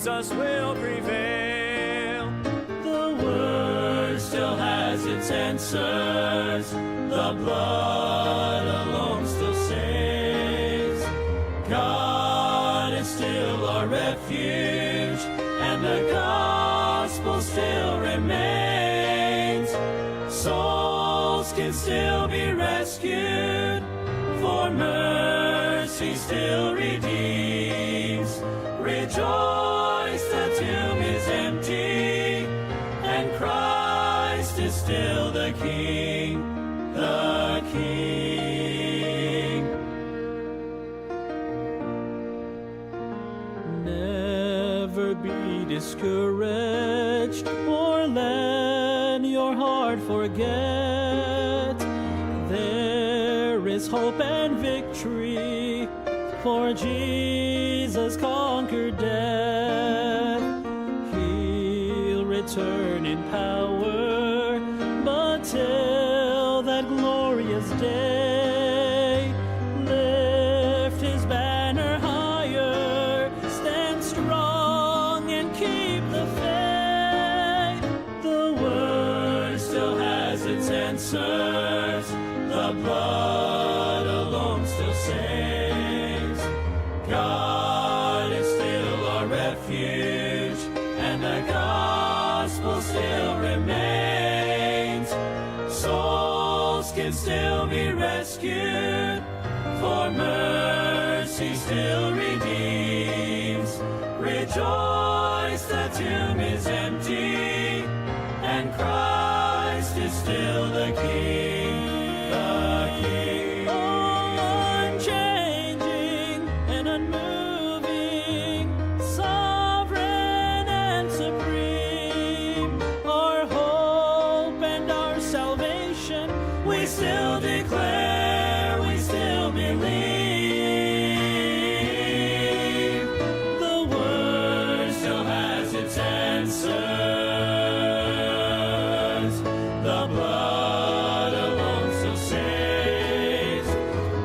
Jesus will prevail. The Word still has its answers. The blood alone still saves. God is still our refuge, and the gospel still remains. Souls can still be rescued, for mercy still redeems. Rejoice, the tomb is empty, and Christ is still the King, the King. Never be discouraged, or let your heart forget. There is hope and victory, for Jesus conquered death. He'll return in power, but till that glorious day, lift his banner higher, stand strong and keep the faith. The Word still has its answers. The blood alone still saves. God is still our refuge, and the gospel still remains. Souls can still be rescued, for mercy still redeems. Rejoice, the tomb is empty, and Christ is still the King, the King. Unchanging and unmoving, sovereign and supreme, our hope and our salvation, we still declare, we still believe. The Word still has its answers. The blood alone still saves.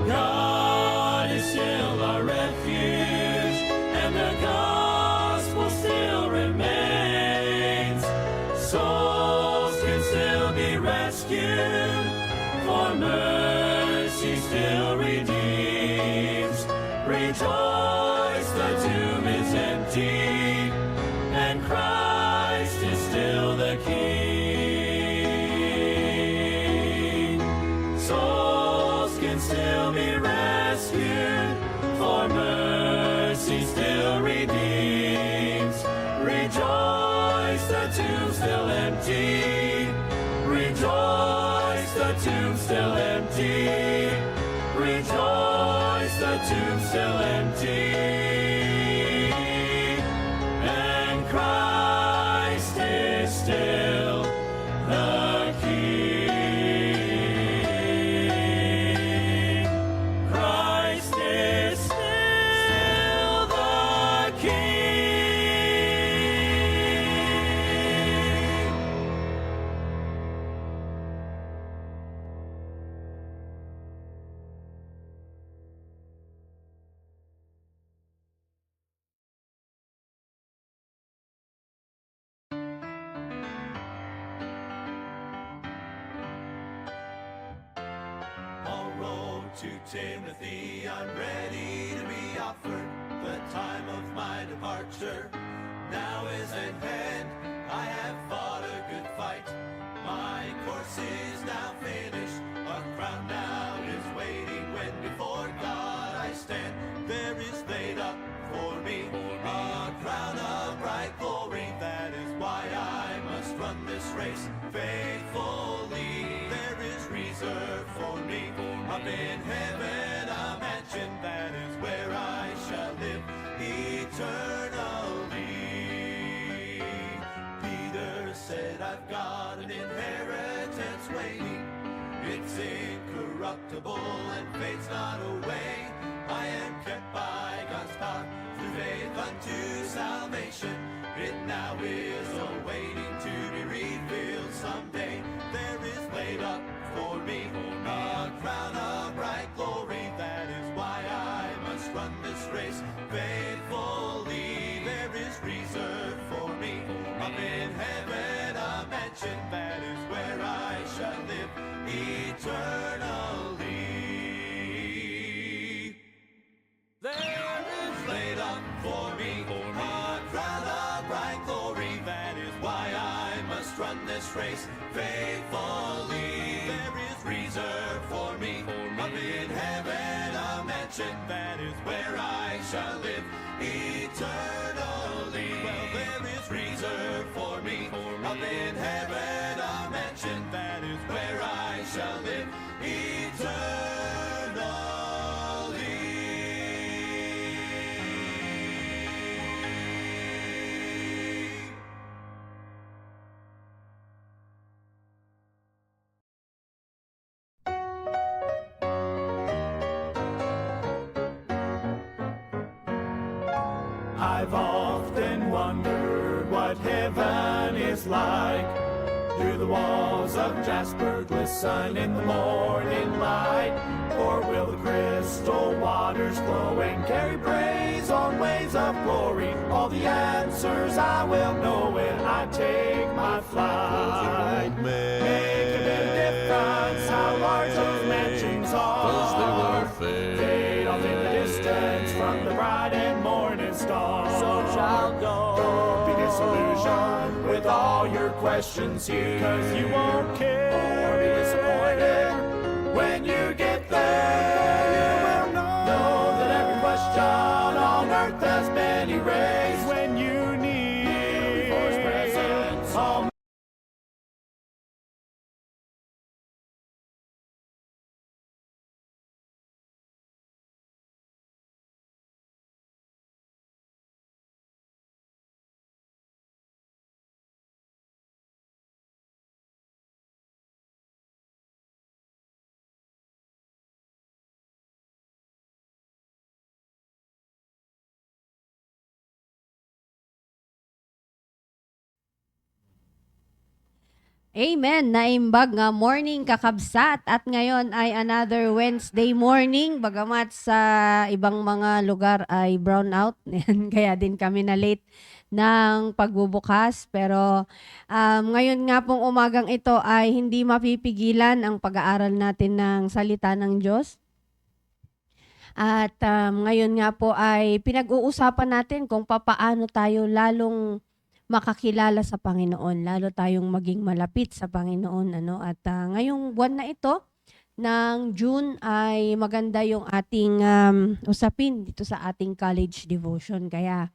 God is still our refuge, and the gospel still remains. Souls can still be rescued, for mercy still redeems. Rejoice, the tomb is empty, and Christ is still the King. Souls can still be rescued, for mercy still redeems. Rejoice, the tomb still empty. Rejoice, the tomb still empty. Rejoice, the tomb still empty. And Christ is still the King. Christ is still the King. Paul wrote to Timothy, I'm ready to be offered. The time of my departure now is at hand. I have fought a good fight. My course is now finished. A crown now is waiting when before God I stand. There is laid up for me a crown of bright glory. That is why I must run this race faithfully. There is reserved for me up in heaven a mansion. That is where I shall live eternally. Peter said, I've got an inheritance waiting. It's incorruptible and fades not away. I am kept by God's power through faith unto salvation. It now is awaiting to be revealed someday. There is laid up for me a crown of bright glory. That is why I must run this race faithfully. There is reason race faithfully. There is reserved for me up in heaven a mansion that is where I shall live eternally. Well, there is reserved for me up in heaven a mansion that is where I shall live eternally. I've often wondered what heaven is like. Do the walls of jasper glisten in the morning light? Or will the crystal waters flow and carry praise on waves of glory? All the answers I will know when I take my flight. Make a big difference how large those mansions are. Fade off in the distance from the bright and morning star. So shall go. Don't be disillusioned with all your questions here, 'cause you won't care or be disappointed when you get there. You will know that every question on earth has been erased when you need His presence. All Amen. Naimbag nga morning kakabsat at ngayon ay another Wednesday morning bagamat sa ibang mga lugar ay brown out. Kaya din kami na late ng pagbubukas. Pero ngayon nga pong umagang ito ay hindi mapipigilan ang pag-aaral natin ng salita ng Diyos. At ngayon nga po ay pinag-uusapan natin kung papaano tayo lalong makakilala sa Panginoon, lalo tayong maging malapit sa Panginoon. At ngayong buwan na ito, ng June, ay maganda yung ating usapin dito sa ating college devotion. Kaya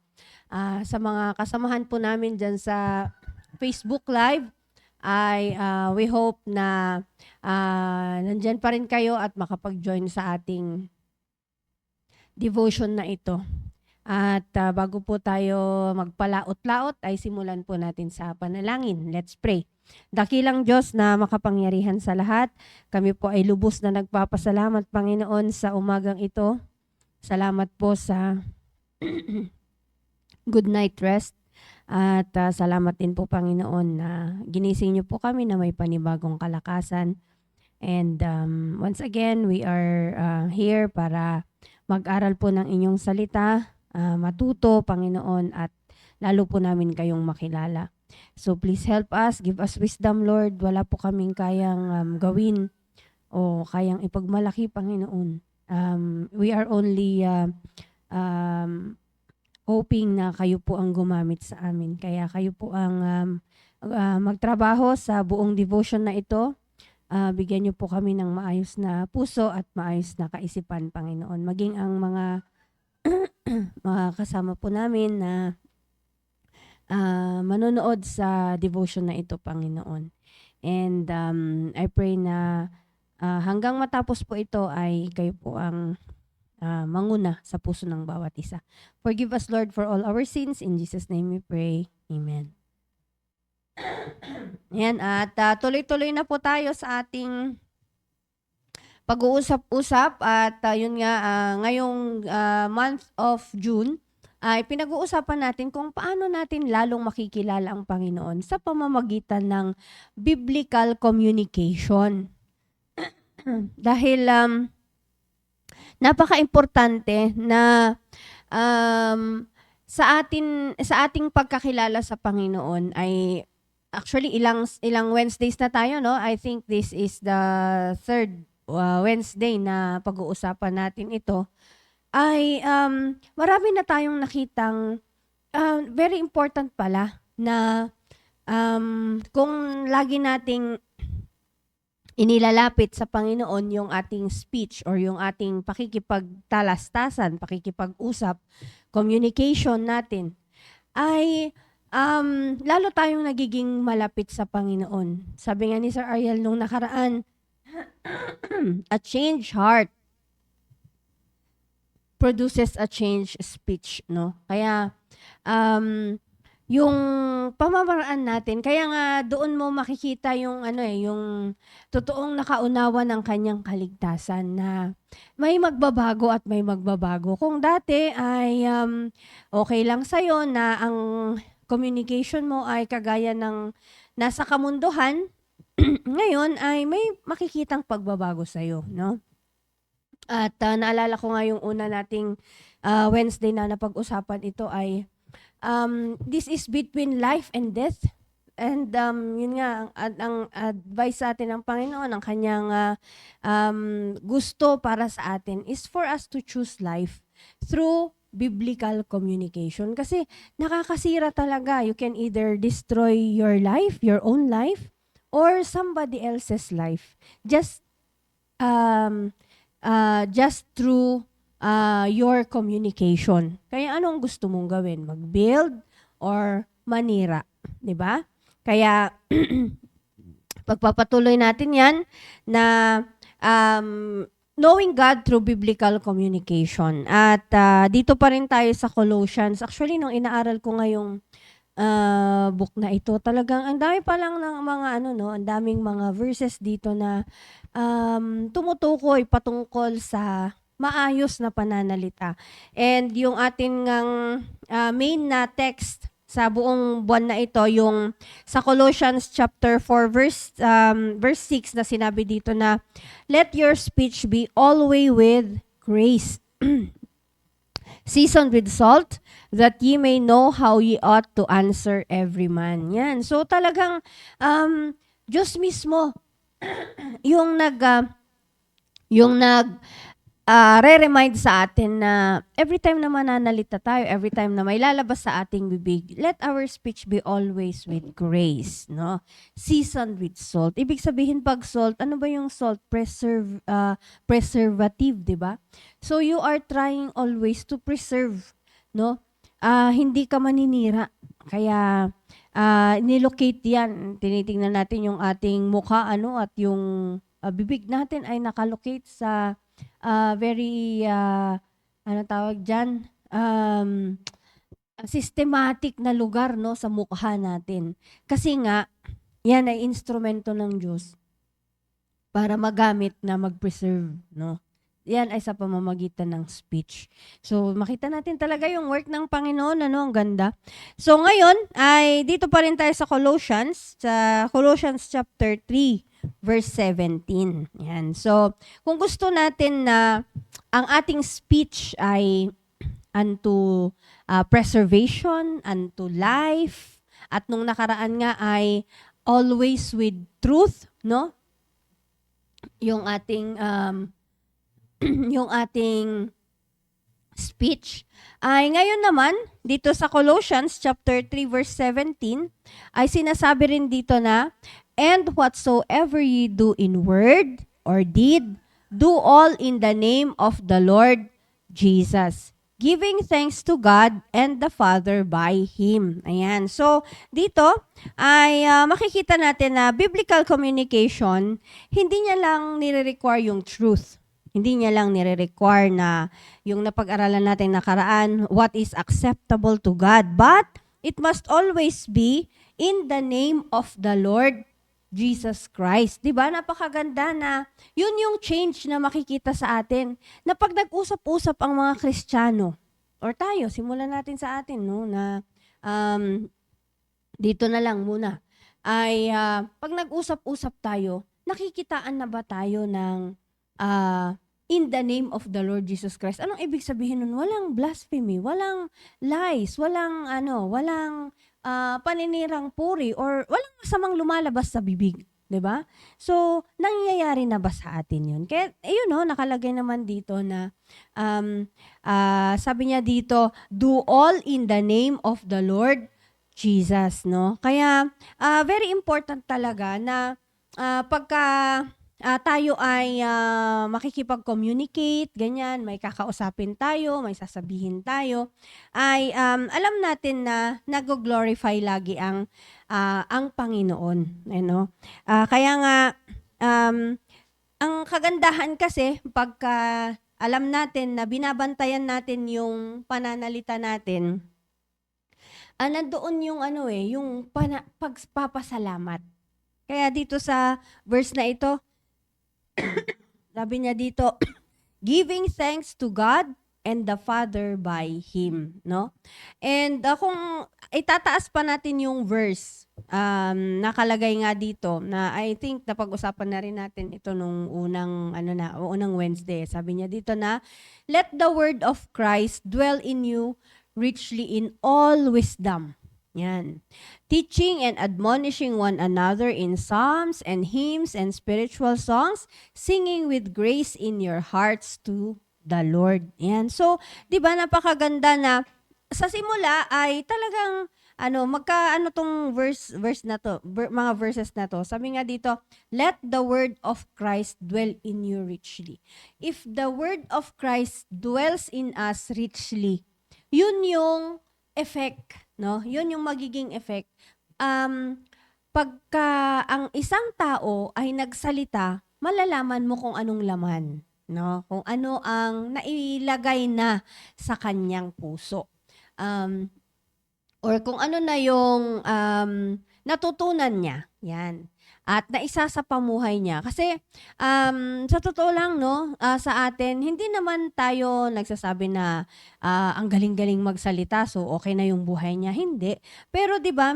sa mga kasamahan po namin dyan sa Facebook Live, ay we hope na nandyan pa rin kayo at makapag-join sa ating devotion na ito. At bago po tayo magpalaot-laot ay simulan po natin sa panalangin. Let's pray. Dakilang Diyos na makapangyarihan sa lahat, kami po ay lubos na nagpapasalamat, Panginoon, sa umagang ito. Salamat po sa good night rest. At salamat din po, Panginoon, na ginising niyo po kami na may panibagong kalakasan. And once again, we are here para mag-aral po ng inyong salita, matuto, Panginoon, at lalo po namin kayong makilala. So please help us, give us wisdom, Lord. Wala po kaming kayang gawin o kayang ipagmalaki, Panginoon. We are only hoping na kayo po ang gumamit sa amin. Kaya kayo po ang magtrabaho sa buong devotion na ito. Bigyan niyo po kami ng maayos na puso at maayos na kaisipan, Panginoon. Maging ang mga kasama po namin na manonood sa devotion na ito, Panginoon. And I pray na hanggang matapos po ito ay kayo po ang manguna sa puso ng bawat isa. Forgive us, Lord, for all our sins. In Jesus' name we pray. Amen. Yan, at tuloy-tuloy na po tayo sa ating pag-uusap-usap at yun nga, ngayong month of June, ay pinag-uusapan natin kung paano natin lalong makikilala ang Panginoon sa pamamagitan ng biblical communication. Dahil napaka-importante na sa ating pagkakilala sa Panginoon ay actually ilang Wednesdays na tayo, no? I think this is the third Wednesday na pag-uusapan natin ito, ay marami na tayong nakitang very important pala na kung lagi nating inilalapit sa Panginoon yung ating speech or yung ating pakikipagtalastasan, pakikipag-usap, communication natin, ay lalo tayong nagiging malapit sa Panginoon. Sabi nga ni Sir Ariel nung nakaraan, a changed heart produces a changed speech, no? Kaya, yung pamamaraan natin, kaya nga doon mo makikita yung yung totoong nakaunawa ng kanyang kaligtasan na may magbabago at may magbabago. Kung dati ay okay lang sa'yo na ang communication mo ay kagaya ng nasa kamunduhan, ngayon ay may makikitang pagbabago sa'yo, no? At naalala ko nga yung una nating Wednesday na napag-usapan ito ay this is between life and death. And yun nga, ang advice sa atin ng Panginoon, ang kanyang gusto para sa atin is for us to choose life through biblical communication. Kasi nakakasira talaga. You can either destroy your life, your own life, or somebody else's life. Just through your communication. Kaya anong gusto mong gawin? Mag-build or manira? 'Di ba? Kaya pagpapatuloy natin 'yan na knowing God through biblical communication. At dito pa rin tayo sa Colossians. Actually, nung inaaral ko ngayong book na ito, talagang ang dami pa lang ng mga ang daming mga verses dito na tumutukoy patungkol sa maayos na pananalita. And yung ating main na text sa buong buwan na ito, yung sa Colossians chapter 4 verse 6 na sinabi dito na, let your speech be always with grace, seasoned with salt, that ye may know how ye ought to answer every man. Yan. So talagang Diyos mismo yung re-remind sa atin na every time na mananalita tayo, every time na may lalabas sa ating bibig, let our speech be always with grace, no? Seasoned with salt. Ibig sabihin pag salt, ano ba yung salt? Preservative, di ba? So you are trying always to preserve, no? Hindi ka maninira. Kaya nilocate yan. Tinitingnan natin yung ating mukha, at yung bibig natin ay nakalocate sa very, tawag dyan, systematic na lugar, no, sa mukha natin. Kasi nga, yan ay instrumento ng Diyos para magamit na mag-preserve, no. Yan ay sa pamamagitan ng speech. So, makita natin talaga yung work ng Panginoon, ang ganda. So, ngayon, ay dito pa rin tayo sa Colossians chapter 3, verse 17. Yan. So, kung gusto natin na ang ating speech ay unto preservation, unto life, at nung nakaraan nga ay always with truth, no? Yung ating yung ating speech. Ay ngayon naman, dito sa Colossians chapter 3 verse 17, ay sinasabi rin dito na, and whatsoever ye do in word or deed, do all in the name of the Lord Jesus, giving thanks to God and the Father by Him. Ayan. So, dito ay makikita natin na biblical communication, hindi niya lang nire-require yung truth. Hindi niya lang nire-require na yung napag-aralan natin nakaraan, what is acceptable to God. But it must always be in the name of the Lord Jesus Christ. Diba? Napakaganda na yun yung change na makikita sa atin. Na pag nag-usap-usap ang mga Kristiyano, or tayo, simulan natin sa atin, no, na dito na lang muna, ay pag nag-usap-usap tayo, nakikitaan na ba tayo ng in the name of the Lord Jesus Christ? Anong ibig sabihin nun? Walang blasphemy, walang lies, walang paninirang puri, or walang masamang lumalabas sa bibig. 'Di ba? So, nangyayari na ba sa atin yun? Kaya, nakalagay naman dito na, sabi niya dito, do all in the name of the Lord Jesus, no? Kaya very important talaga na pagka tayo ay makikipag-communicate, ganyan, may kakausapin tayo, may sasabihin tayo, ay alam natin na nag-glorify lagi ang Panginoon, no? Kaya nga ang kagandahan kasi pagka alam natin na binabantayan natin yung pananalita natin, nandoon yung ano yung pagpapasalamat. Kaya dito sa verse na ito, sabi niya dito, giving thanks to God and the Father by Him, no? And kung itataas pa natin yung verse, nakalagay nga dito na I think napag-usapan na rin natin ito nung unang Wednesday. Sabi niya dito na, let the word of Christ dwell in you richly in all wisdom. Yan. Teaching and admonishing one another in psalms and hymns and spiritual songs, singing with grace in your hearts to the Lord. Yan. So, 'di ba napakaganda na sa simula ay talagang tong verse na to, mga verses na to. Sabi nga dito, let the word of Christ dwell in you richly. If the word of Christ dwells in us richly, yun yung effect, no? Yun yung magiging effect. Pagka ang isang tao ay nagsalita, malalaman mo kung anong laman, no? Kung ano ang nailagay na sa kanyang puso. Or kung ano na yung natutunan niya. Yan. At naisa sa pamuhay niya. Kasi sa totoo lang, no, sa atin, hindi naman tayo nagsasabi na ang galing-galing magsalita, so okay na yung buhay niya. Hindi. Pero 'di ba,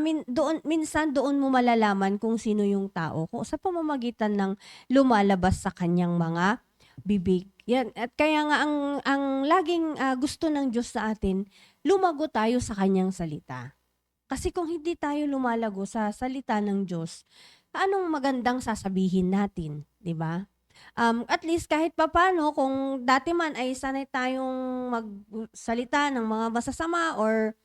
minsan doon mo malalaman kung sino yung tao kung sa pamamagitan ng lumalabas sa kanyang mga bibig. Yan. At kaya nga ang laging gusto ng Diyos sa atin, lumago tayo sa kanyang salita. Kasi kung hindi tayo lumalago sa salita ng Diyos, anong magandang sasabihin natin, 'di ba? At least kahit papaano kung dati man ay sanay tayong magsalita ng mga masasama or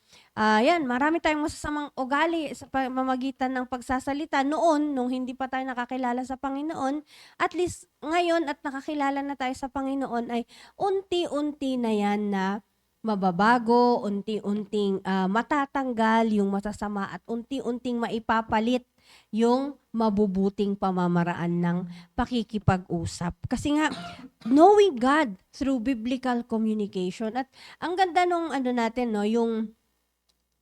yan, marami tayong masasamang ugali sa pamamagitan ng pagsasalita noon nung hindi pa tayo nakakilala sa Panginoon. At least ngayon at nakakilala na tayo sa Panginoon ay unti-unti na yan na mababago, unti-unting matatanggal yung masasama at unti-unting maipapalit yung mabubuting pamamaraan ng pakikipag-usap. Kasi nga, knowing God through biblical communication. At ang ganda nung natin, no, yung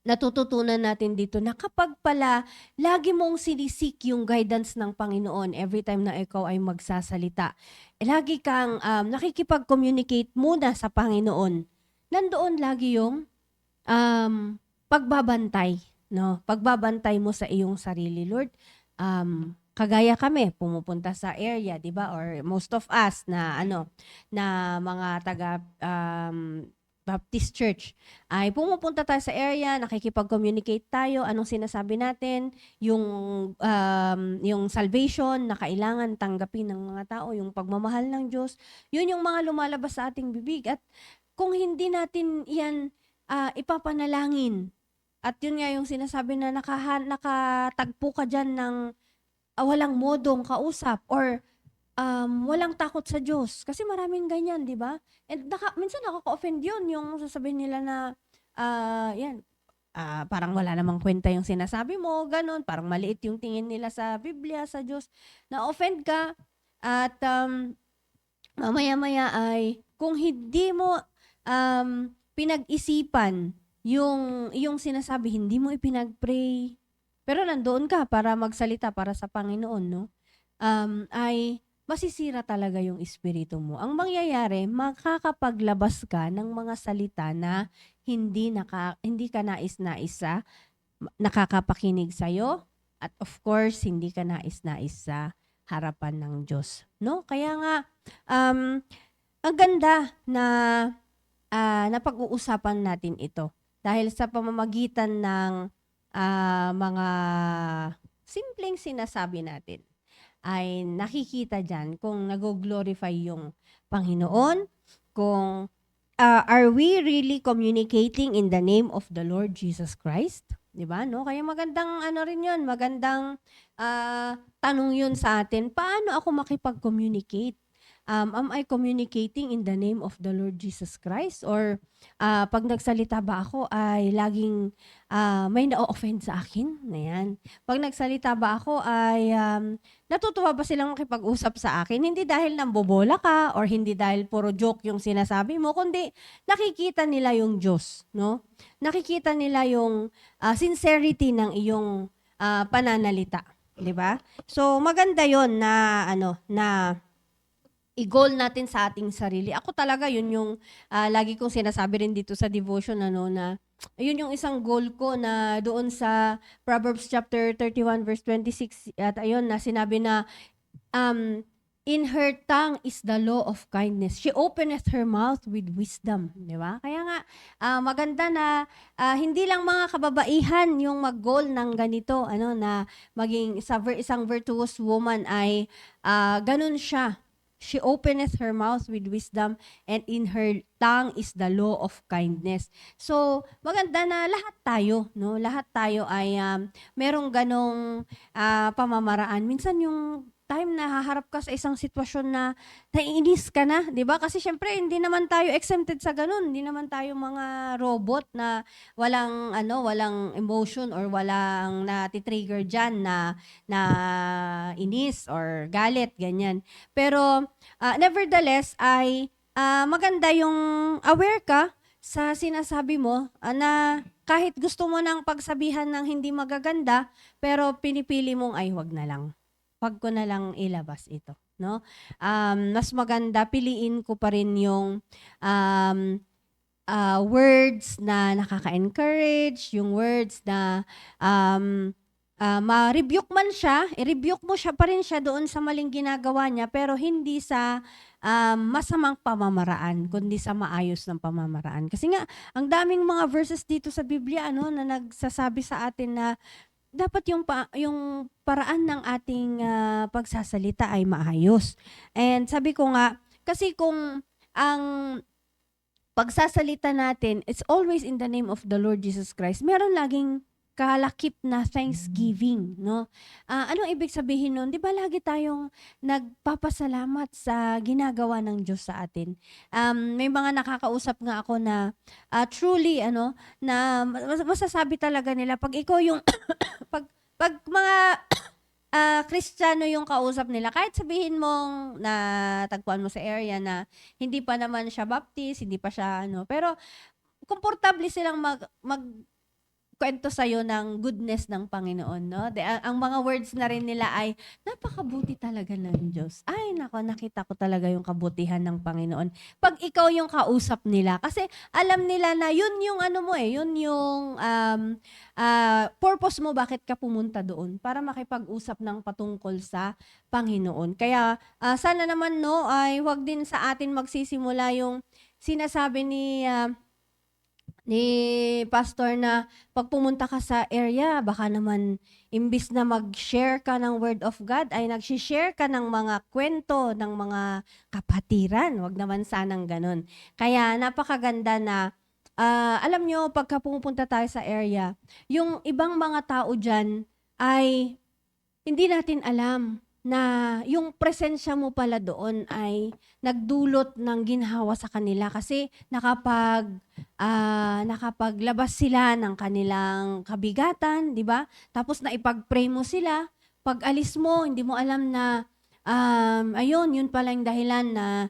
natututunan natin dito na kapag pala lagi mong sinisik yung guidance ng Panginoon every time na ikaw ay magsasalita, lagi kang nakikipag-communicate muna sa Panginoon, nandoon lagi yung pagbabantay, no? Pagbabantay mo sa iyong sarili, Lord. Kagaya kami pumupunta sa area, 'di ba? Or most of us na na mga taga Baptist Church ay pumupunta tayo sa area, nakikipag-communicate tayo, anong sinasabi natin, yung salvation na kailangan tanggapin ng mga tao, yung pagmamahal ng Diyos, yun yung mga lumalabas sa ating bibig. At kung hindi natin yan ipapanalangin, at yun nga yung sinasabi na nakatagpo ka dyan ng walang modong kausap or walang takot sa Diyos. Kasi maraming ganyan, di ba? And minsan nakaka-offend yun, yung sasabihin nila na, parang wala namang kwenta yung sinasabi mo, ganun, parang maliit yung tingin nila sa Biblia, sa Diyos. Na-offend ka, at mamaya-maya ay, kung hindi mo pinag-isipan yung sinasabi, hindi mo ipinag-pray, pero nandoon ka para magsalita para sa Panginoon, no? Ay masisira talaga yung espiritu mo. Ang mangyayari, makakapaglabas ka ng mga salita na hindi ka nais-nais sa nakakapakinig sa'yo, at of course, hindi ka nais-nais sa harapan ng Diyos. No? Kaya nga, ang ganda na napag-uusapan natin ito. Dahil sa pamamagitan ng mga simpleng sinasabi natin, ay nakikita dyan kung nag-glorify yung Panginoon, kung are we really communicating in the name of the Lord Jesus Christ? 'di ba, no? Kaya magandang ano rin 'yun, magandang tanong 'yun sa atin. Paano ako makipag-communicate? Am I communicating in the name of the Lord Jesus Christ or 'pag nagsalita ba ako ay laging may na-o-offend sa akin? Ayan. 'Pag nagsalita ba ako ay natutuwa ba silang makipag-usap sa akin? Hindi dahil nambobola ka or hindi dahil puro joke yung sinasabi mo, kundi nakikita nila yung Diyos, no? Nakikita nila yung sincerity ng iyong pananalita, 'di ba? So maganda 'yon na ano na i-goal natin sa ating sarili. Ako talaga yun yung lagi kong sinasabi rin dito sa devotion ano na yun yung isang goal ko na doon sa Proverbs chapter 31 verse 26 at ayun na sinabi na in her tongue is the law of kindness. She openeth her mouth with wisdom, di ba? Kaya nga maganda na hindi lang mga kababaihan yung mag-goal ng ganito ano na maging isang virtuous woman ay ganun siya. She openeth her mouth with wisdom and in her tongue is the law of kindness. So, maganda na lahat tayo, no? Lahat tayo ay merong ganong pamamaraan. Minsan yung time na haharap ka sa isang sitwasyon na naiinis ka na, 'di ba? Kasi syempre hindi naman tayo exempted sa ganun. Hindi naman tayo mga robot na walang emotion or walang nati-trigger diyan na inis or galit ganyan. Pero nevertheless ay maganda yung aware ka sa sinasabi mo na kahit gusto mo ng pagsabihan ng hindi magaganda, pero pinipili mong ay wag na lang. Wag ko na lang ilabas ito, no? Mas maganda piliin ko pa rin yung words na nakaka-encourage, yung words na ma-rebuke man siya, i-rebuke mo siya pa rin siya doon sa maling ginagawa niya, pero hindi sa masamang pamamaraan, kundi sa maayos ng pamamaraan. Kasi nga, ang daming mga verses dito sa Biblia ano, na nagsasabi sa atin na dapat yung paraan ng ating pagsasalita ay maayos. And sabi ko nga, kasi kung ang pagsasalita natin, it's always in the name of the Lord Jesus Christ, meron laging kalakip na thanksgiving, no? Anong ibig sabihin nun? Di ba lagi tayong nagpapasalamat sa ginagawa ng Diyos sa atin? May mga nakakausap nga ako na truly, na masasabi talaga nila, pag ikaw yung, pag mga Kristiyano yung kausap nila, kahit sabihin mong natagpuan mo sa area na hindi pa naman siya baptist, hindi pa siya pero komportable silang kwento sa'yo ng goodness ng Panginoon, no? Ang mga words na rin nila ay, napakabuti talaga ng Diyos. Ay, nako, nakita ko talaga yung kabutihan ng Panginoon. Pag ikaw yung kausap nila, kasi alam nila na yun yung yun yung purpose mo bakit ka pumunta doon, para makipag-usap ng patungkol sa Panginoon. Kaya, sana naman, no, ay wag din sa atin magsisimula yung sinasabi ni pastor na pag pumunta ka sa area, baka naman imbis na mag-share ka ng word of God, ay nag-share ka ng mga kwento, ng mga kapatiran. Wag naman sanang ganun. Kaya napakaganda na, alam nyo, pagka pumupunta tayo sa area, yung ibang mga tao dyan ay hindi natin alam na yung presensya mo pala doon ay nagdulot ng ginhawa sa kanila kasi nakapaglabas sila ng kanilang kabigatan, di ba? Tapos naipag-pray mo sila. Pag alis mo, hindi mo alam na yun pala yung dahilan na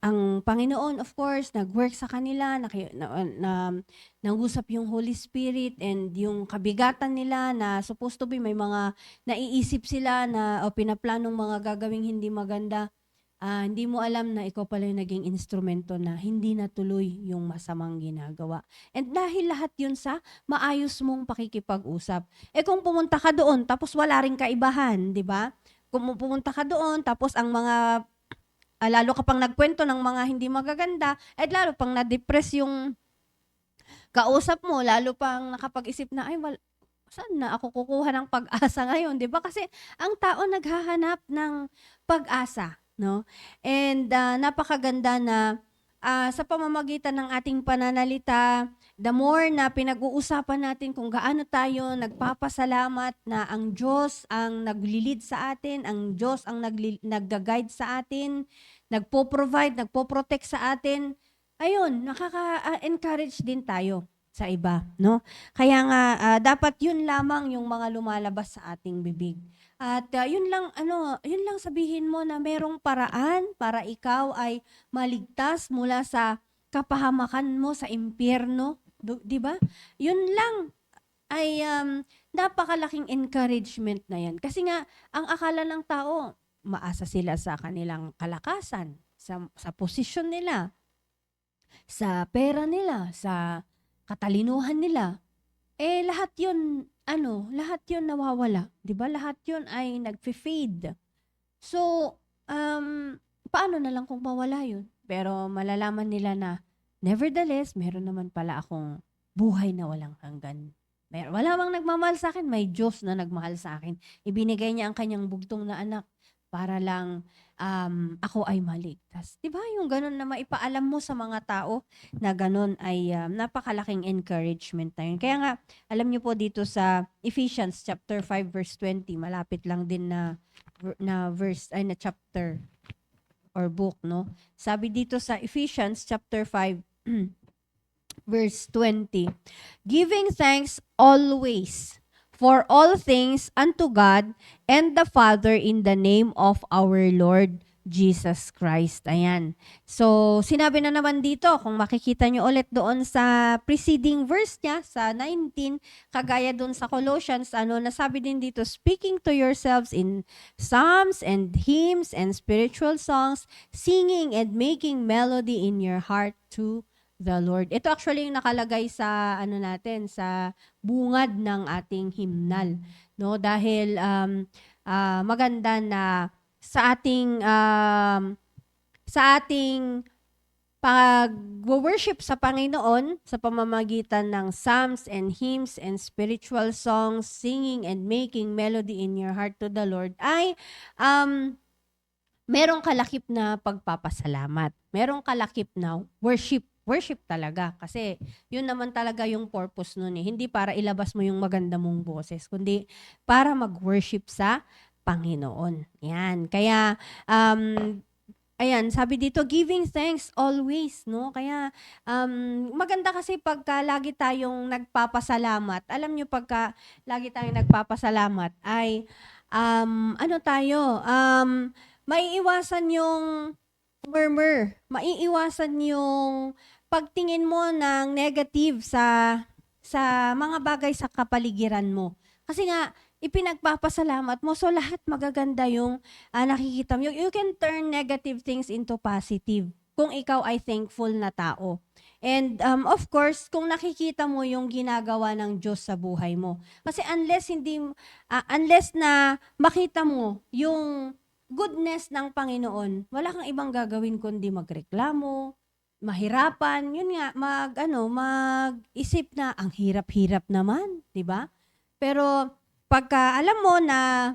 ang Panginoon, of course, nag-work sa kanila, nangusap yung Holy Spirit and yung kabigatan nila na supposed to be may mga naiisip sila na pinaplanong mga gagawing hindi maganda. Hindi mo alam na ikaw pala yung naging instrumento na hindi natuloy yung masamang ginagawa. And dahil lahat yun sa maayos mong pakikipag-usap. Kung pumunta ka doon tapos wala ring kaibahan, di ba? Kung pumunta ka doon tapos ang mga lalo ka pang nagkwento ng mga hindi magaganda, lalo pang na-depress yung kausap mo, lalo pang nakapag-isip na, saan na ako kukuha ng pag-asa ngayon, di ba? Kasi ang tao naghahanap ng pag-asa, no? And napakaganda na sa pamamagitan ng ating pananalita, the more na pinag-uusapan natin kung gaano tayo nagpapasalamat na ang Diyos ang naglilid sa atin, ang Diyos ang nagga-guide sa atin, nagpo-provide, nagpo-protect sa atin, ayun, nakaka-encourage din tayo sa iba, no? Kaya nga dapat yun lamang yung mga lumalabas sa ating bibig. At yun lang sabihin mo na merong paraan para ikaw ay maligtas mula sa kapahamakan mo sa impyerno, 'di ba? Yun lang ay napakalaking encouragement na yan. Kasi nga ang akala ng tao, maasa sila sa kanilang kalakasan, sa posisyon nila, sa pera nila, sa katalinuhan nila. Lahat 'yun nawawala, 'di ba? Lahat 'yun ay nagfe-fade. So, paano na lang kung mawala 'yun? Pero malalaman nila na nevertheless, meron naman pala akong buhay na walang hanggan. Wala mang nagmamahal sa akin, may Diyos na nagmahal sa akin. Ibinigay niya ang kanyang bugtong na anak para lang ako ay maligtas. 'Di ba? Yung ganun na maipaalam mo sa mga tao na ganun ay napakalaking encouragement na yun. Kaya nga, alam niyo po dito sa Ephesians chapter 5 verse 20, malapit lang din na chapter or book, no? Sabi dito sa Ephesians chapter 5 verse 20, giving thanks always for all things unto God and the Father in the name of our Lord Jesus Christ. Ayan. So, sinabi na naman dito, kung makikita nyo ulit doon sa preceding verse niya, sa 19, kagaya doon sa Colossians, nasabi din dito, speaking to yourselves in psalms and hymns and spiritual songs, singing and making melody in your heart to the Lord. Ito actually yung nakalagay sa sa bungad ng ating hymnal, no? Dahil maganda na sa ating pag-worship sa Panginoon sa pamamagitan ng psalms and hymns and spiritual songs, singing and making melody in your heart to the Lord ay merong kalakip na pagpapasalamat. Merong kalakip na worship talaga. Kasi yun naman talaga yung purpose nun eh. Hindi para ilabas mo yung maganda mong boses, kundi para mag-worship sa Panginoon. Yan. Kaya, ayan, sabi dito, giving thanks always, no? Kaya, maganda kasi pagka lagi tayong nagpapasalamat. Alam nyo, pagka lagi tayong nagpapasalamat ay, maiiwasan yung murmur. Maiiwasan yung pagtingin mo ng negative sa mga bagay sa kapaligiran mo. Kasi nga, ipinagpapasalamat mo, so lahat magaganda yung nakikita mo. You can turn negative things into positive kung ikaw ay thankful na tao. And of course, kung nakikita mo yung ginagawa ng Diyos sa buhay mo. Kasi unless na makita mo yung goodness ng Panginoon, wala kang ibang gagawin kundi magreklamo, mahirapan, yun nga, mag-isip na ang hirap-hirap naman, 'di ba? Pero pagka alam mo na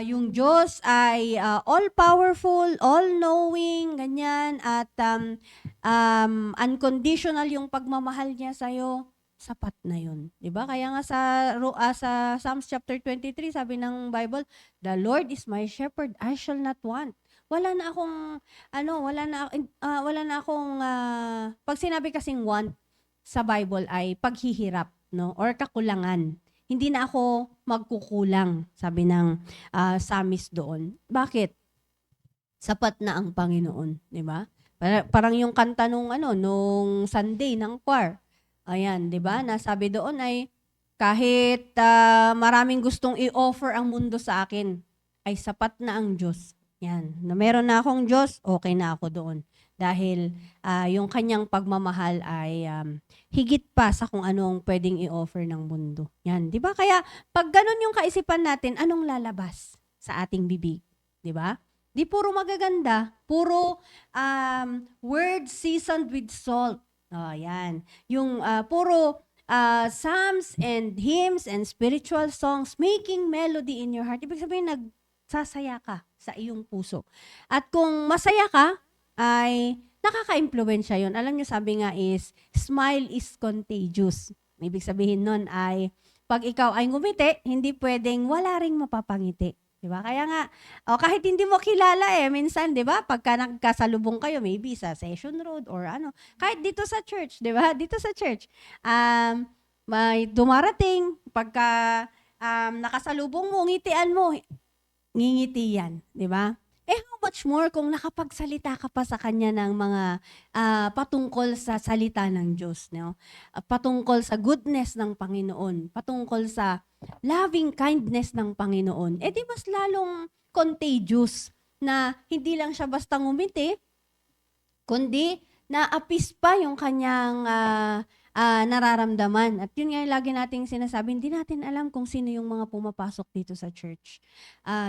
yung Diyos ay all-powerful, all-knowing, ganyan, at unconditional yung pagmamahal niya sa'yo, sapat na yun. Diba? Kaya nga sa Psalms chapter 23, sabi ng Bible, the Lord is my shepherd, I shall not want. Wala na akong, pag sinabi kasing want sa Bible ay paghihirap, no? Or kakulangan. Hindi na ako magkukulang, sabi ng psalmist doon. Bakit? Sapat na ang Panginoon, di ba? Parang yung kanta nung Sunday ng choir. Ayan, di ba? Nasabi doon ay kahit maraming gustong i-offer ang mundo sa akin, ay sapat na ang Diyos. Yan. Na meron na akong Diyos, okay na ako doon. Dahil yung kanyang pagmamahal ay higit pa sa kung anong pwedeng i-offer ng mundo. Yan, 'di ba? Kaya pag ganun yung kaisipan natin, anong lalabas sa ating bibig, 'di ba? Di puro magaganda, puro words seasoned with salt. Oh, yan. Yung puro psalms and hymns and spiritual songs, making melody in your heart. Ibig sabihin, nagsasaya ka sa iyong puso. At kung masaya ka, ay nakaka-impluwensya yun. Alam nyo, sabi nga is, smile is contagious. Ibig sabihin nun ay, pag ikaw ay ngumiti, hindi pwedeng wala ring mapapangiti. Diba? Kaya nga, kahit hindi mo kilala minsan, diba? Pagka nagkasalubong kayo, maybe sa Session Road or ano, kahit dito sa church, diba? Dito sa church, may dumarating, pagka nakasalubong mo, ngitian mo, ngingiti yan, diba? How much more kung nakapagsalita ka pa sa kanya ng mga patungkol sa salita ng Diyos, no? Patungkol sa goodness ng Panginoon, patungkol sa loving kindness ng Panginoon, di mas lalong contagious na hindi lang siya basta ngumiti, kundi naapis pa yung kanyang nararamdaman. At yun nga yung lagi nating sinasabi, hindi natin alam kung sino yung mga pumapasok dito sa church.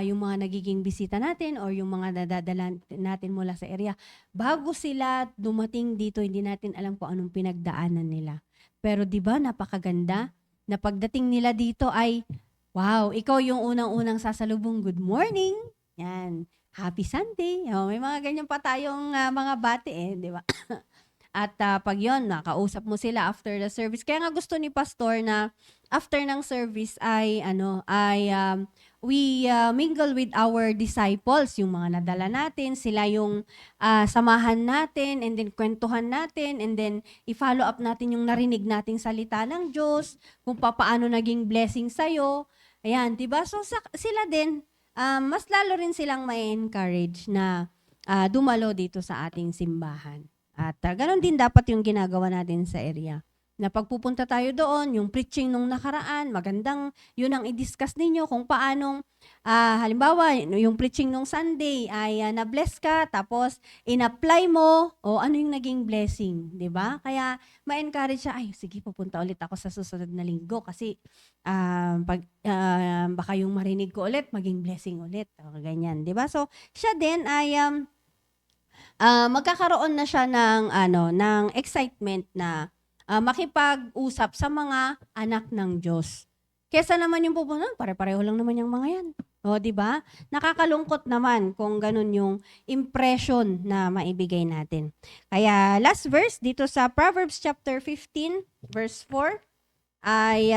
Yung mga nagiging bisita natin or yung mga nadadala natin mula sa area. Bago sila dumating dito, hindi natin alam kung anong pinagdaanan nila. Pero di ba napakaganda na pagdating nila dito ay, wow, ikaw yung unang-unang sasalubong, good morning. Yan. Happy Sunday. May mga ganyan pa tayong mga bati di ba? At pag yun, nakausap mo sila after the service. Kaya nga gusto ni Pastor na after ng service ay we mingle with our disciples, yung mga nadala natin, sila yung samahan natin, and then kwentuhan natin, and then i-follow up natin yung narinig nating salita ng Diyos, kung paano naging blessing sa'yo. Ayan, diba? So sila din, mas lalo rin silang may encourage na dumalo dito sa ating simbahan. At ganoon din dapat yung ginagawa natin sa area. Na pagpupunta tayo doon, yung preaching nung nakaraan, magandang yun ang i-discuss ninyo kung paanong, halimbawa, yung preaching nung Sunday ay na-bless ka, tapos in-apply mo, o ano yung naging blessing, di ba? Kaya ma-encourage siya, ay, sige, pupunta ulit ako sa susunod na linggo kasi baka yung marinig ko ulit, maging blessing ulit, o ganyan, di ba? So, siya din ay magkakaroon na siya ng excitement na makipag-usap sa mga anak ng Diyos. Kesa naman yung pupunta, pare-pareho lang naman yung mga yan. O, di ba? Nakakalungkot naman kung ganun yung impression na maibigay natin. Kaya last verse dito sa Proverbs chapter 15 verse 4 ay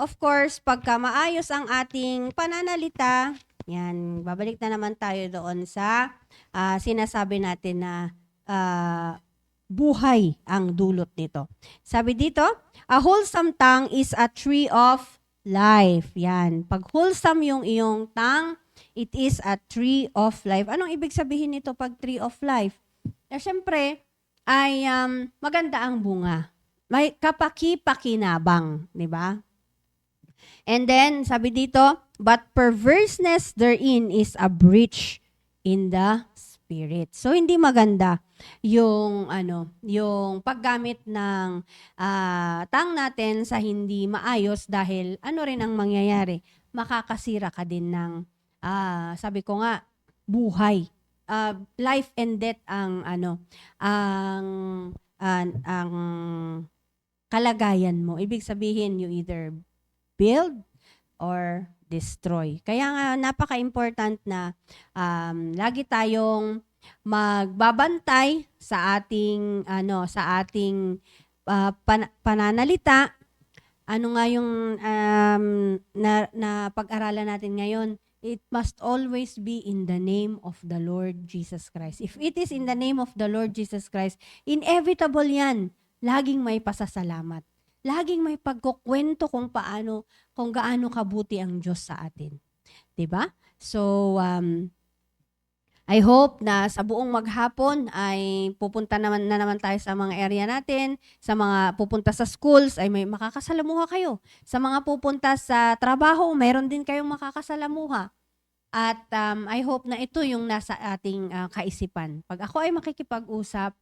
of course, pagka maayos ang ating pananalita, yan, babalik na naman tayo doon sa sinasabi natin na buhay ang dulot nito. Sabi dito, a wholesome tongue is a tree of life. Yan. Pag wholesome yung iyong tongue, it is a tree of life. Anong ibig sabihin nito pag tree of life? Siyempre, ay maganda ang bunga. May kapaki-pakinabang, di ba? And then, sabi dito, but perverseness therein is a breach in the spirit. So, hindi maganda yung paggamit ng tongue natin sa hindi maayos dahil ano rin ang mangyayari? Makakasira ka din ng, sabi ko nga, buhay. Life and death ang kalagayan mo. Ibig sabihin, you either build or destroy. Kaya nga napaka-important na lagi tayong magbabantay sa ating pananalita. Ano nga yung na pag-aralan natin ngayon? It must always be in the name of the Lord Jesus Christ. If it is in the name of the Lord Jesus Christ, inevitable yan. Laging may pasasalamat. Laging may pagkukwento kung gaano kabuti ang Diyos sa atin. 'Di ba? So, I hope na sa buong maghapon ay pupunta naman tayo sa mga area natin, sa mga pupunta sa schools ay may makakasalamuha kayo. Sa mga pupunta sa trabaho, mayroon din kayong makakasalamuha. At I hope na ito yung nasa ating kaisipan. Pag ako ay makikipag-usap,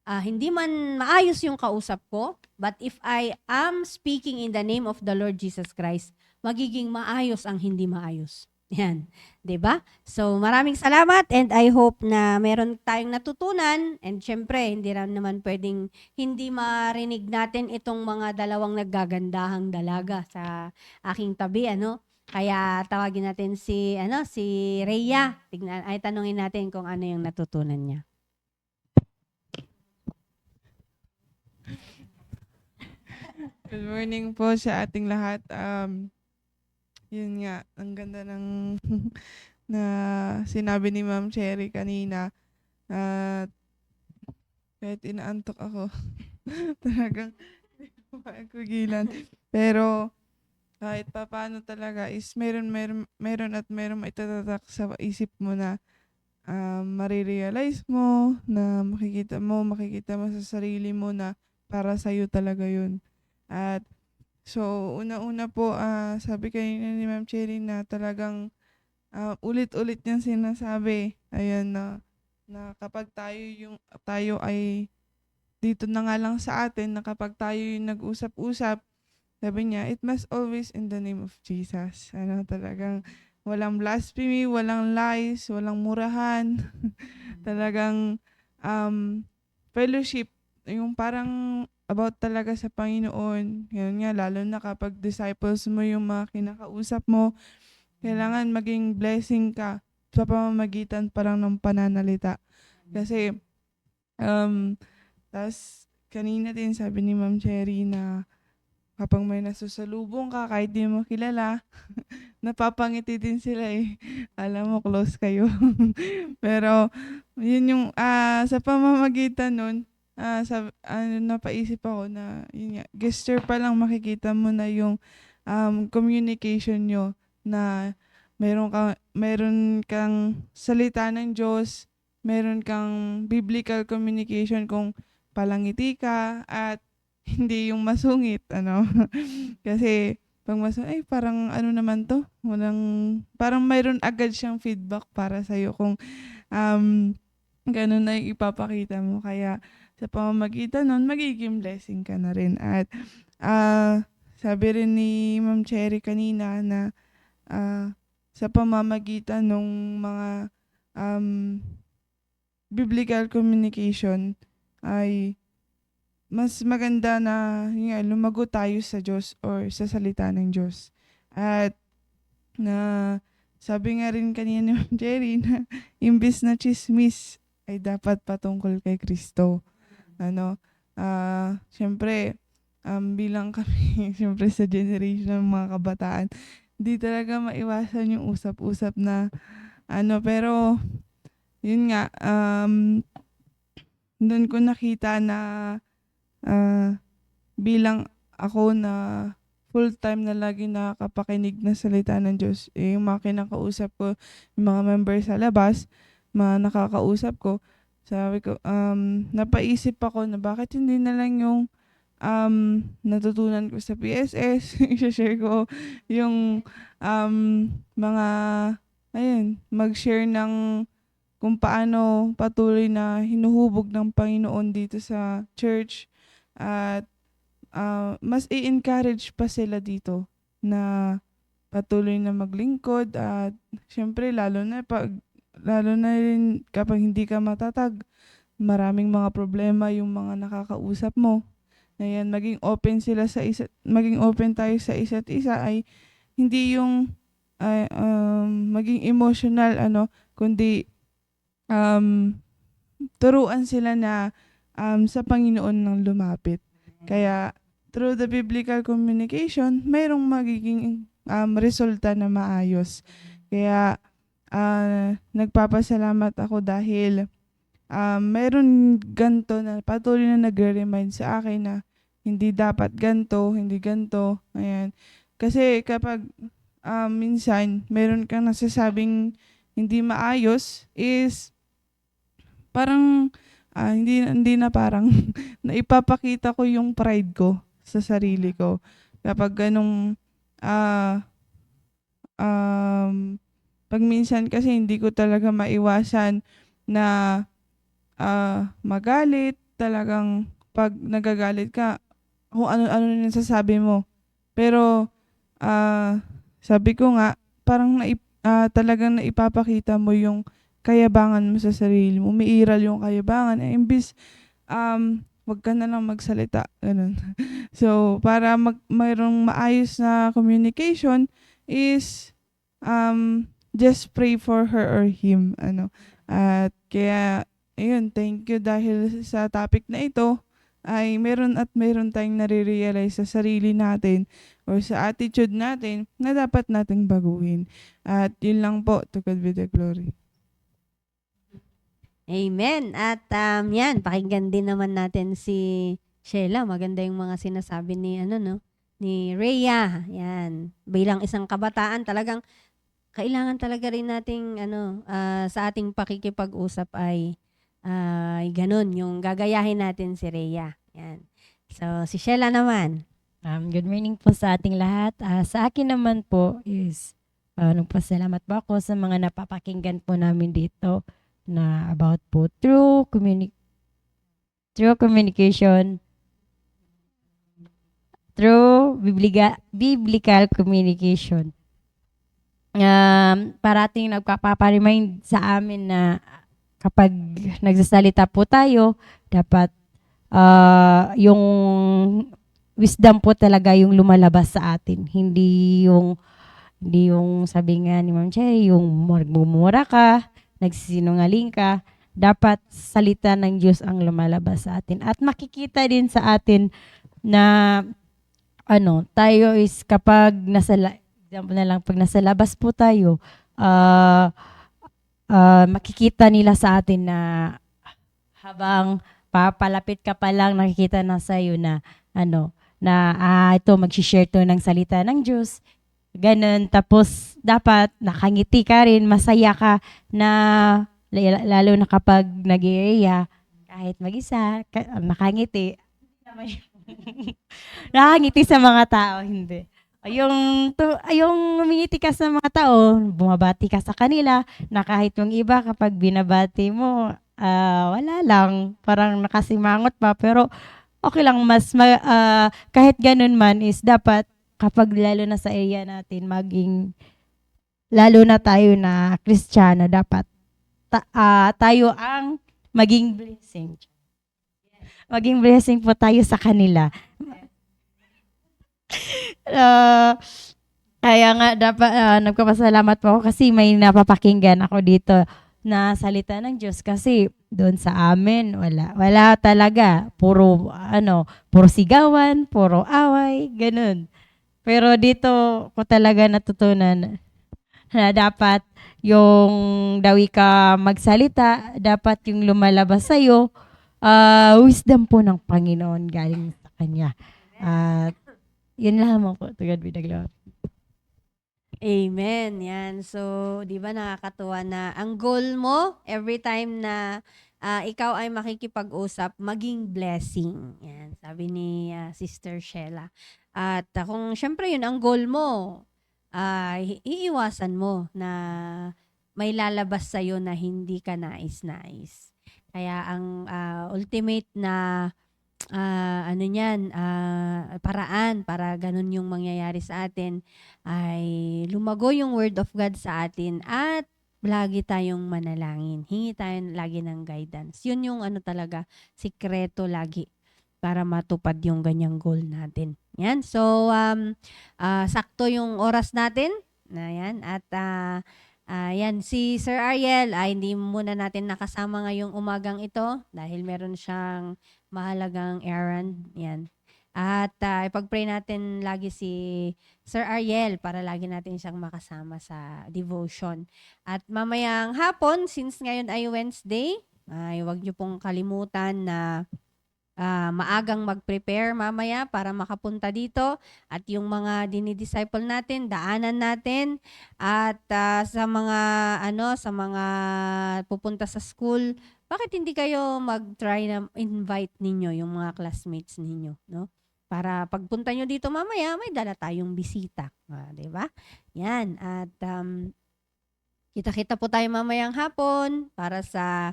hindi man maayos yung kausap ko, but if I am speaking in the name of the Lord Jesus Christ, magiging maayos ang hindi maayos. Yan. 'Di ba? So, maraming salamat and I hope na meron tayong natutunan and syempre, hindi rin naman pwedeng hindi marinig natin itong mga dalawang naggagandahang dalaga sa aking tabi, Kaya tawagin natin si Rhea. Tanungin natin kung ano yung natutunan niya. Good morning po sa ating lahat. Yun nga, ang ganda ng na sinabi ni Ma'am Cherry kanina. At kahit inaantok ako, talagang hindi ko mapigilan. Pero kahit papaano talaga is meron at meron maitatatak sa isip mo na marirealize mo, na makikita mo sa sarili mo na para sa'yo talaga yun. At so, una-una po, sabi kanina ni Ma'am Cherry na talagang ulit-ulit niyang sinasabi, ayan na kapag tayo ay dito na nga lang sa atin, na kapag tayo yung nag-usap-usap, sabi niya, it must always in the name of Jesus. Ano, talagang walang blasphemy, walang lies, walang murahan. Talagang um, fellowship, yung parang about talaga sa Panginoon. Yan nga, lalo na kapag disciples mo yung mga kinakausap mo, kailangan maging blessing ka sa pamamagitan parang ng pananalita. Kasi, um, tas kanina din sabi ni Ma'am Cherry na kapag may nasusalubong ka, kahit di mo kilala, napapangiti din sila eh. Alam mo, close kayo. Pero, yun yung, sa pamamagitan nun, napaisip ako na, yun nga, gesture pa lang makikita mo na yung communication nyo na meron kang salita ng Diyos, meron kang biblical communication kung palangiti ka at hindi yung masungit, ano. Kasi pag ay parang ano naman 'to, parang mayroon agad siyang feedback para sa'yo kung, gano'n na yung ipapakita mo. Kaya sa pamamagitan nun magiging blessing ka na rin at, sabi rin ni Ma'am Cherry kanina na, sa pamamagitan nung mga, um, biblical communication ay mas maganda na yun nga, lumago tayo sa Diyos or sa salita ng Diyos. At na sabi nga rin kanina ni Ma'am Jerry na imbis na chismis ay dapat patungkol kay Kristo. Ano, syempre, bilang kami, syempre sa generation ng mga kabataan, di talaga maiwasan yung usap-usap na ano, pero yun nga, doon ko nakita na bilang ako na full-time na lagi nakakapakinig ng salita ng Diyos, yung mga kinakausap ko, yung mga member sa labas, mga nakakausap ko, sabi ko, napaisip ako na bakit hindi na lang yung natutunan ko sa PSS, i-share ko yung mga, ayun, mag-share ng kung paano patuloy na hinuhubog ng Panginoon dito sa church at mas i-encourage pa sila dito na patuloy na maglingkod at syempre lalo na rin kapag hindi ka matatag, maraming mga problema yung mga nakakausap mo. Ayan, maging open tayo sa isa't isa ay hindi yung maging emotional kundi turuan sila na sa Panginoon nang lumapit. Kaya through the biblical communication, mayroong magiging resulta na maayos. Kaya nagpapasalamat ako dahil meron ganto na patuloy na nagre-remind sa akin na hindi dapat ganto, hindi ganto. Ayan. Kasi kapag minsan meron kang nasasabing hindi maayos is parang hindi na parang naipapakita ko yung pride ko sa sarili ko. Kapag ganong pag minsan kasi hindi ko talaga maiwasan na magalit. Talagang pag nagagalit ka, kung ano-ano na nasasabi mo. Pero sabi ko nga, parang talagang naipapakita mo yung kayabangan mo sa sarili mo. Umiiral yung kayabangan. Imbis, wag ka na lang magsalita. Ganun. So, para mayroong maayos na communication is, just pray for her or him. At kaya, ayun, thank you dahil sa topic na ito. ay meron at meron tayong nare-realize sa sarili natin or sa attitude natin na dapat nating baguhin. At yun lang po, to God be the glory. Amen. At yan, pakinggan din naman natin si Sheila. Maganda yung mga sinasabi ni ni Rhea. Yan. Bilang isang kabataan, talagang kailangan talaga rin nating sa ating pakikipag-usap ay ganun, yung gagayahin natin si Rhea. Yan. So, si Sheila naman. Good morning po sa ating lahat. Sa akin naman po is nagpasalamat po ako sa mga napapakinggan po namin dito na about po true communication, through biblical communication. Parating nagpapaparimain sa amin na kapag nagsasalita po tayo, dapat yung wisdom po talaga yung lumalabas sa atin. Hindi yung sabi nga ni Ma'am Cherry, yung magmumura ka, nagsisinungaling ka. Dapat salita ng Diyos ang lumalabas sa atin. At makikita din sa atin na tayo is kapag example na lang, pag nasa labas po tayo, makikita nila sa atin na habang papalapit ka pa lang, nakikita na sa'yo na ito, mag-share to ng salita ng Diyos. Ganun. Tapos, dapat nakangiti ka rin, masaya ka na, lalo na kapag nag-area, kahit mag-isa, nakangiti. Nakangiti sa mga tao, hindi. Yung umingiti ka sa mga tao, bumabati ka sa kanila, na kahit yung iba kapag binabati mo, wala lang, parang nakasimangot pa, pero okay lang, kahit ganun man is dapat kapag lalo na sa area natin, lalo na tayo na Kristiyano, dapat tayo ang maging blessing. Maging blessing po tayo sa kanila. Kaya nga dapat nagpapasalamat po ako kasi may napapakinggan ako dito na salita ng Diyos, kasi doon sa amin wala talaga, puro sigawan, puro away, ganun. Pero dito ko talaga natutunan na dapat yung dawi ka magsalita, dapat yung lumalabas sa'yo, wisdom po ng Panginoon galing sa Kanya. At yun lamang po. To God be the glory. Amen. Yan. So, di ba nakakatuwa na ang goal mo, every time na ikaw ay makikipag-usap, maging blessing. Yan. Sabi ni Sister Sheila. At kung syempre yun ang goal mo, iiwasan mo na may lalabas sa'yo na hindi ka nais-nais. Kaya ang ultimate na paraan para ganun yung mangyayari sa atin ay lumago yung Word of God sa atin at lagi tayong manalangin. Hingi tayo lagi ng guidance. Yun yung talaga, sikreto lagi para matupad yung ganyang goal natin. Yan. So, sakto yung oras natin. Yan. At yan, si Sir Ariel ay hindi muna natin nakasama ngayong umagang ito dahil meron siyang mahalagang errand. Yan. At ipag-pray natin lagi si Sir Ariel para lagi natin siyang makasama sa devotion. At mamayang hapon, since ngayon ay Wednesday, ay huwag niyo pong kalimutan na maagang mag-prepare mamaya para makapunta dito. At yung mga dinidisciple natin, daanan natin. At sa mga pupunta sa school, bakit hindi kayo mag-try na invite ninyo yung mga classmates ninyo, no? Para pagpunta nyo dito mamaya, may dala tayong bisita. Di ba? Yan. At kita-kita po tayo mamayang hapon para sa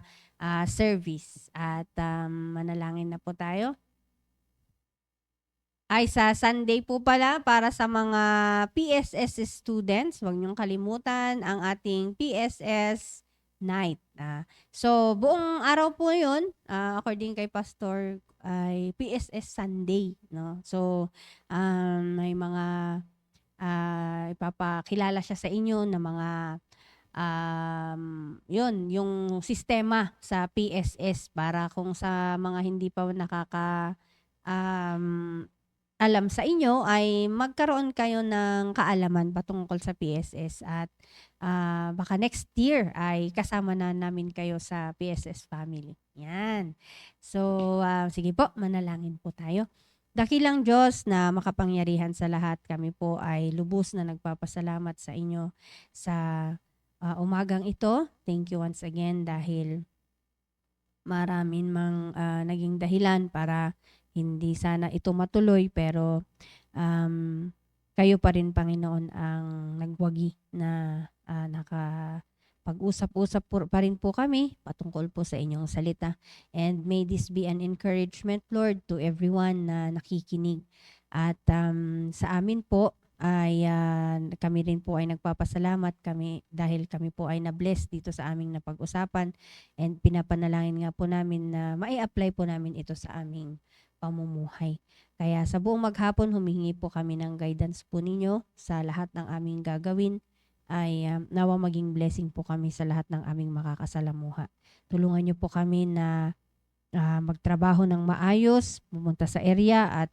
service. At manalangin na po tayo. Ay, sa Sunday po pala, para sa mga PSS students, huwag niyong kalimutan ang ating PSS night. So, buong araw po yun, according kay Pastor, ay PSS Sunday. No? So, may mga ipapakilala siya sa inyo na mga yun, yung sistema sa PSS para kung sa mga hindi pa um, alam sa inyo ay magkaroon kayo ng kaalaman patungkol sa PSS at baka next year ay kasama na namin kayo sa PSS family. Yan. So, sige po, manalangin po tayo. Dakilang Diyos na makapangyarihan sa lahat, kami po ay lubos na nagpapasalamat sa inyo sa umagang ito. Thank you once again dahil maraming naging dahilan para hindi sana ito matuloy pero kayo pa rin Panginoon ang nagwagi na nakapag-usap-usap pa rin po kami patungkol po sa inyong salita. And may this be an encouragement, Lord, to everyone na nakikinig. At sa amin po ay kami rin po ay nagpapasalamat kami dahil kami po ay na-bless dito sa aming napag-usapan and pinapanalangin nga po namin na mai-apply po namin ito sa aming pamumuhay. Kaya sa buong maghapon, humihingi po kami ng guidance po ninyo sa lahat ng aming gagawin ay nawa maging blessing po kami sa lahat ng aming makakasalamuha. Tulungan niyo po kami na magtrabaho ng maayos, pumunta sa area at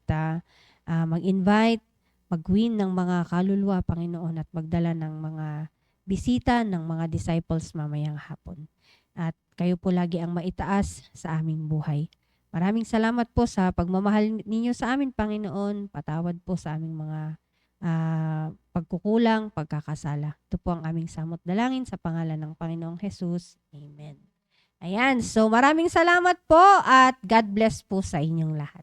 mag-invite, mag-win ng mga kaluluwa, Panginoon, at magdala ng mga bisita ng mga disciples mamayang hapon. At kayo po lagi ang maitaas sa aming buhay. Maraming salamat po sa pagmamahal ninyo sa amin, Panginoon. Patawad po sa aming mga pagkukulang, pagkakasala. Ito po ang aming samot dalangin sa pangalan ng Panginoong Jesus. Amen. Ayan, so maraming salamat po at God bless po sa inyong lahat.